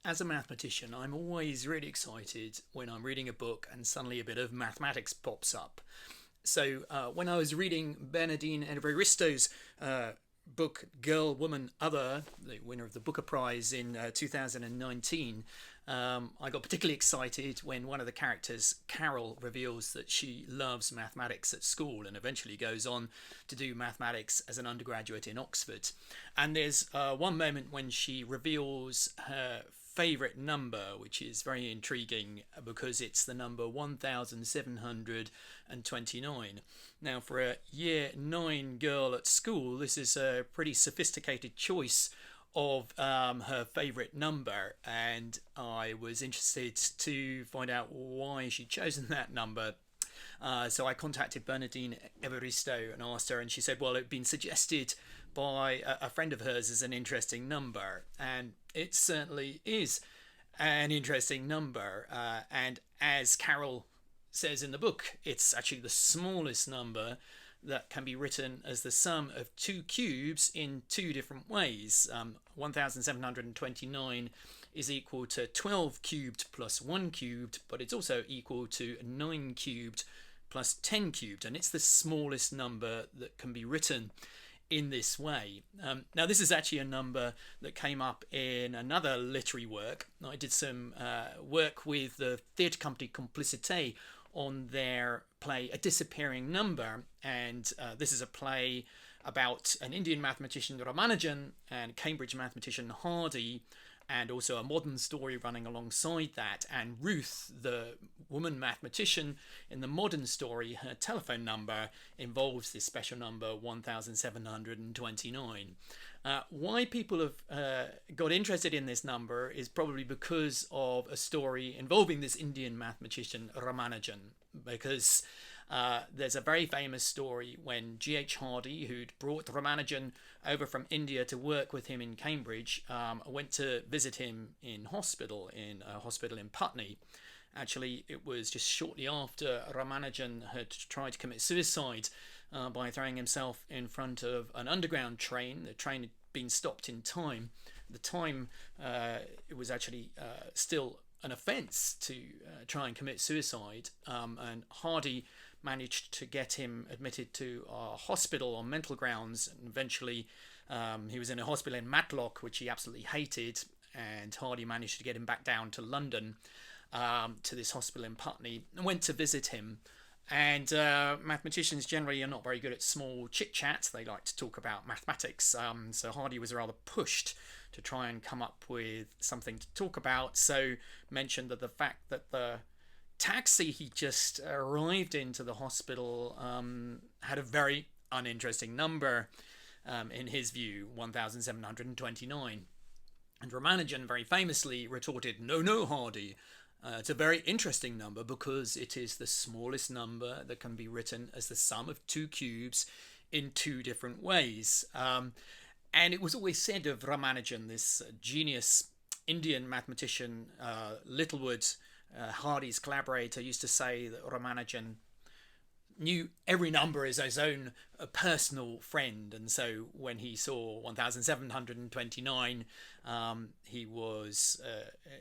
as a mathematician, I'm always really excited when I'm reading a book and suddenly a bit of mathematics pops up. So when I was reading Bernardine Evaristo's book Girl, Woman, Other, the winner of the Booker Prize in 2019, I got particularly excited when one of the characters, Carol, reveals that she loves mathematics at school and eventually goes on to do mathematics as an undergraduate in Oxford. And there's one moment when she reveals her favourite number, which is very intriguing because it's the number 1729. Now, for a year 9 girl at school, this is a pretty sophisticated choice of her favourite number, and I was interested to find out why she'd chosen that number. So I contacted Bernardine Evaristo and asked her, and she said, well, it had been suggested by a friend of hers as an interesting number, and it certainly is an interesting number. And as Carol says in the book, it's actually the smallest number that can be written as the sum of two cubes in two different ways. 1729 is equal to 12 cubed plus 1 cubed, but it's also equal to 9 cubed plus 10 cubed, and it's the smallest number that can be written in this way. Now, this is actually a number that came up in another literary work. I did some work with the theatre company Complicité on their play A Disappearing Number, and this is a play about an Indian mathematician, Ramanujan, and Cambridge mathematician Hardy, and also a modern story running alongside that. And Ruth, the woman mathematician in the modern story, her telephone number involves this special number 1729. Why people have got interested in this number is probably because of a story involving this Indian mathematician Ramanujan, because there's a very famous story when G.H. Hardy, who'd brought Ramanujan over from India to work with him in Cambridge, went to visit him in a hospital in Putney. Actually, it was just shortly after Ramanujan had tried to commit suicide by throwing himself in front of an underground train. The train had been stopped in time. At the time, it was actually still an offence to try and commit suicide, and Hardy managed to get him admitted to a hospital on mental grounds, and eventually he was in a hospital in Matlock, which he absolutely hated, and Hardy managed to get him back down to London, to this hospital in Putney, and went to visit him. And mathematicians generally are not very good at small chit-chat. They like to talk about mathematics. So Hardy was rather pushed to try and come up with something to talk about. So mentioned that the fact that the taxi he just arrived into the hospital had a very uninteresting number, in his view, 1729. And Ramanujan very famously retorted, no, Hardy. It's a very interesting number because it is the smallest number that can be written as the sum of two cubes in two different ways. And it was always said of Ramanujan, this genius Indian mathematician, Littlewood, Hardy's collaborator, used to say that Ramanujan knew every number as his own personal friend, and so when he saw 1729, he was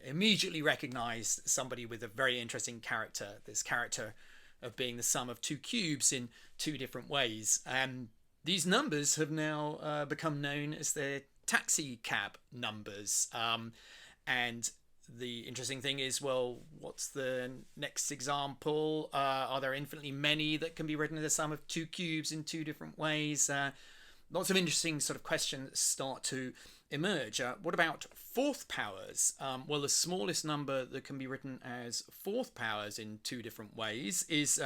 immediately recognised somebody with a very interesting character, this character of being the sum of two cubes in two different ways. And these numbers have now become known as the taxi cab numbers. And the interesting thing is, well, what's the next example? Are there infinitely many that can be written as a sum of two cubes in two different ways? Lots of interesting sort of questions start to emerge. What about fourth powers? Well, the smallest number that can be written as fourth powers in two different ways is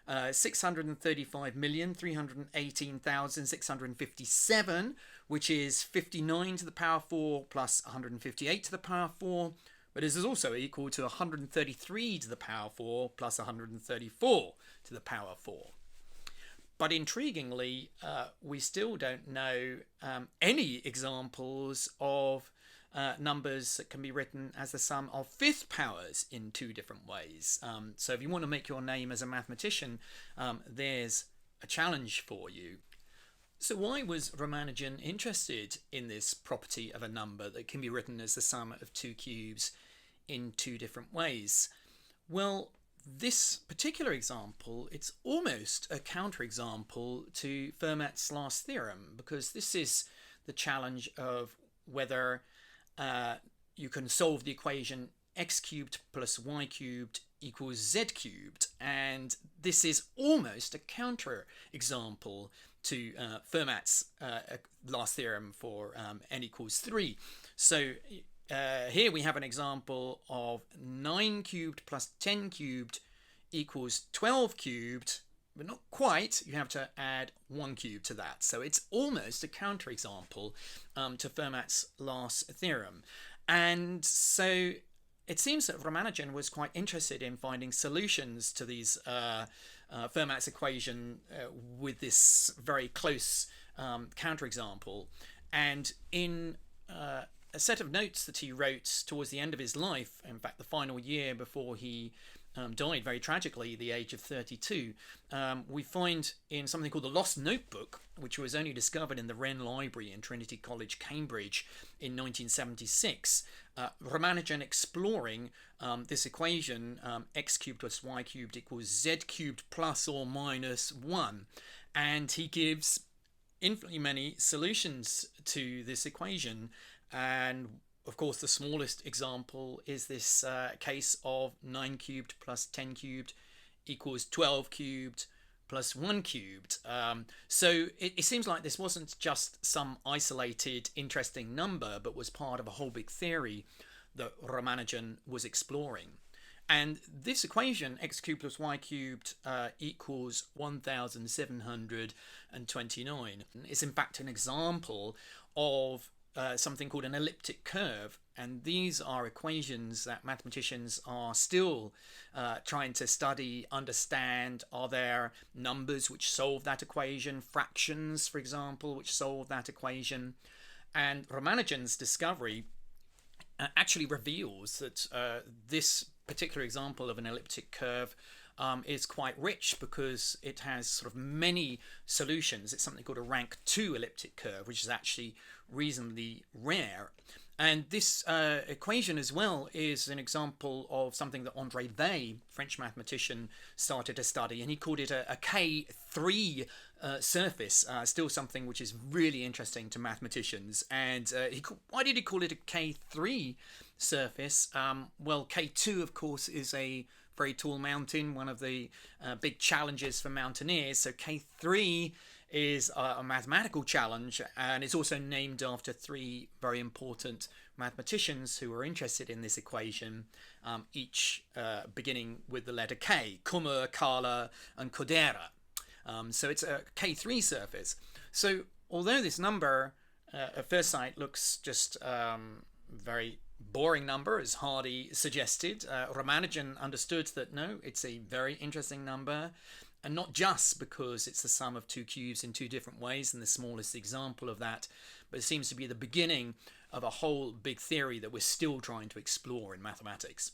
635,318,657, which is 59 to the power 4 plus 158 to the power 4, but this is also equal to 133 to the power 4 plus 134 to the power 4. But intriguingly, we still don't know any examples of numbers that can be written as the sum of fifth powers in two different ways. So if you want to make your name as a mathematician, there's a challenge for you. So why was Ramanujan interested in this property of a number that can be written as the sum of two cubes in two different ways? Well, this particular example, it's almost a counterexample to Fermat's last theorem, because this is the challenge of whether you can solve the equation x cubed plus y cubed equals z cubed, and this is almost a counter example to Fermat's last theorem for n equals 3. So here we have an example of 9 cubed plus 10 cubed equals 12 cubed, but not quite. You have to add 1 cubed to that. So it's almost a counterexample to Fermat's last theorem. And so it seems that Ramanujan was quite interested in finding solutions to these Fermat's equation with this very close counterexample. And in a set of notes that he wrote towards the end of his life, in fact, the final year before he died very tragically at the age of 32, we find in something called the Lost Notebook, which was only discovered in the Wren Library in Trinity College, Cambridge in 1976, Ramanujan exploring this equation, x cubed plus y cubed equals z cubed plus or minus 1. And he gives infinitely many solutions to this equation. And of course, the smallest example is this case of 9 cubed plus 10 cubed equals 12 cubed plus 1 cubed. So it seems like this wasn't just some isolated, interesting number, but was part of a whole big theory that Ramanujan was exploring. And this equation, x cubed plus y cubed equals 1729, is in fact an example of something called an elliptic curve, and these are equations that mathematicians are still trying to study, understand. Are there numbers which solve that equation, fractions, for example, which solve that equation? And Ramanujan's discovery actually reveals that this particular example of an elliptic curve is quite rich, because it has sort of many solutions. It's something called a rank 2 elliptic curve, which is actually reasonably rare. And this equation as well is an example of something that André Weil, French mathematician, started to study, and he called it a K3 surface, still something which is really interesting to mathematicians. And why did he call it a K3 surface? Well, K2, of course, is a very tall mountain, one of the big challenges for mountaineers. So K3 is a mathematical challenge, and it's also named after 3 very important mathematicians who were interested in this equation, each beginning with the letter K: Kummer, Kahler, and Kodera. So it's a K3 surface. So although this number at first sight looks just very boring number, as Hardy suggested, Ramanujan understood that no, it's a very interesting number, and not just because it's the sum of two cubes in two different ways, and the smallest example of that, but it seems to be the beginning of a whole big theory that we're still trying to explore in mathematics.